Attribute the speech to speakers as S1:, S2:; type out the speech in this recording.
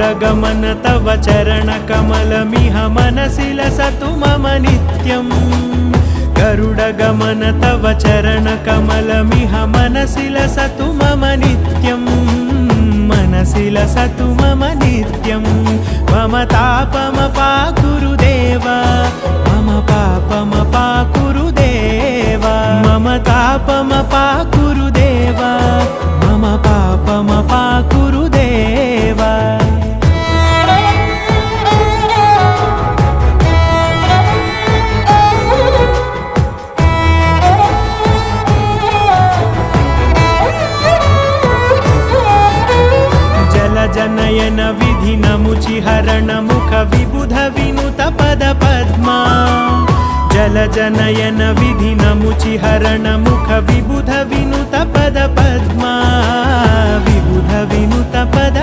S1: गरुडगमन तव चरणकमलमिह मनसि लसतु मम नित्यम् गरुडगमन तव चरणकमलमिह मनसि लसतु मम नित्यम् मनसि लसतु मम नित्यम् मम तापमपाकुरु देव मम पापमपाकुरु देव मम तापमपाकुरु देव मम पापमपाकुरु देव जनयन विधि नमुचिहरण मुख विबुध विनुत पद पद्मा जल जनयन विधि नमुचिहरण मुख विबुध विनुत पद पद्मा विबुध विनुत पद